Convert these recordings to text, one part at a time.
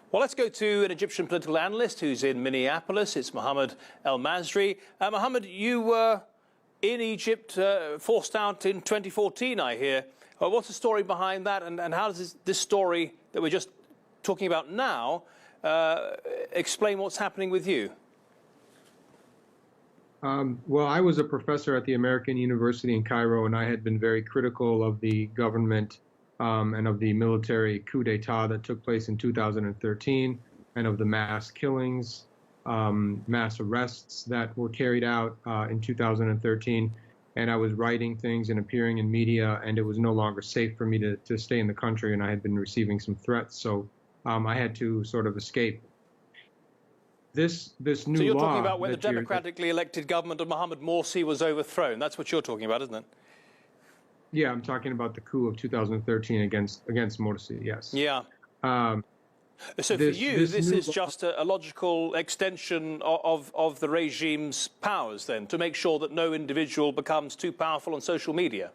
Well, let's go to an Egyptian political analyst who's in Minneapolis. It's Mohamad Elmasry. Mohamad, you were in Egypt, forced out in 2014, I hear. What's the story behind that, and how does this story that we're just talking about now explain what's happening with you? Well, I was a professor at the American University in Cairo, and I had been very critical of the government and of the military coup d'etat that took place in 2013, and of the mass killings, mass arrests that were carried out in 2013. And I was writing things and appearing in media, and it was no longer safe for me to stay in the country, and I had been receiving some threats, so I had to sort of escape. This new law. So you're talking about when the democratically elected government of Mohamed Morsi was overthrown. That's what you're talking about, isn't it? Yeah, I'm talking about the coup of 2013 against Morsi, yes. Yeah. So for you, this is just a logical extension of the regime's powers, then, to make sure that no individual becomes too powerful on social media?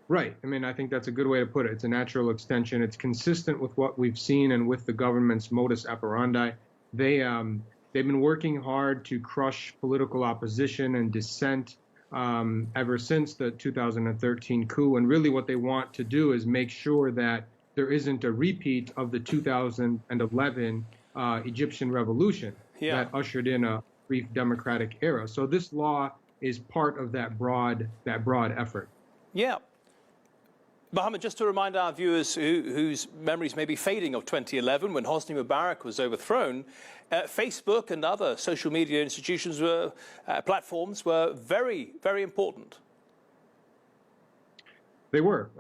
Right. I mean, I think that's a good way to put it. It's a natural extension. It's consistent with what we've seen and with the government's modus operandi. They've been working hard to crush political opposition and dissent ever since the 2013 coup. And really what they want to do is make sure that there isn't a repeat of the 2011 Egyptian revolution that ushered in a brief democratic era. So this law is part of that broad effort. Yeah. Mohamad, just to remind our viewers whose memories may be fading of 2011, when Hosni Mubarak was overthrown, Facebook and other social media institutions platforms were very, very important. They were.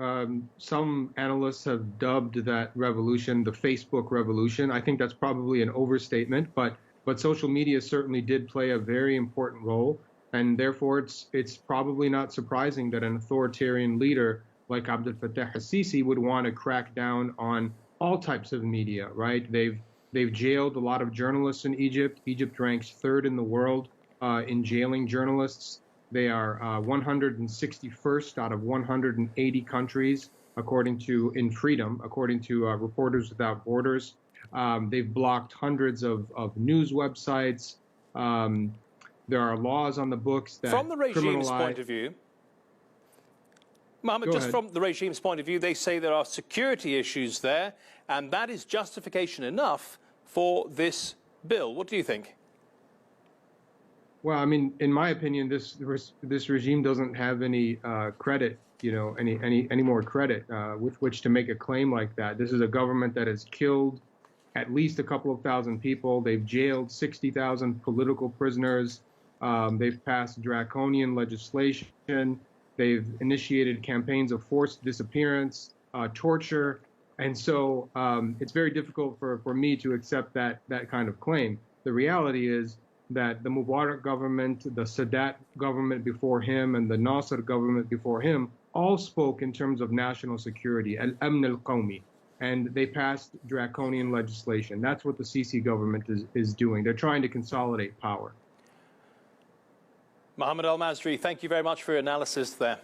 Some analysts have dubbed that revolution the Facebook revolution. I think that's probably an overstatement, but social media certainly did play a very important role, and therefore it's probably not surprising that an authoritarian leader like Abdel Fattah al-Sisi would want to crack down on all types of media, right? They've jailed a lot of journalists in Egypt. Egypt ranks third in the world in jailing journalists. They are 161st out of 180 countries, according to Reporters Without Borders. They've blocked hundreds of news websites. There are laws on the books that from the regime's point of view. Mohamad, just from the regime's point of view, they say there are security issues there, and that is justification enough for this bill. What do you think? Well, I mean, in my opinion, this regime doesn't have any credit, any more credit with which to make a claim like that. This is a government that has killed at least a couple of thousand people. They've jailed 60,000 political prisoners. They've passed draconian legislation. They've initiated campaigns of forced disappearance, torture, and so it's very difficult for me to accept that kind of claim. The reality is that the Mubarak government, the Sadat government before him, and the Nasser government before him all spoke in terms of national security, al-amn al-qawmi, and they passed draconian legislation. That's what the Sisi government is doing. They're trying to consolidate power. Mohamad Elmasry, thank you very much for your analysis there.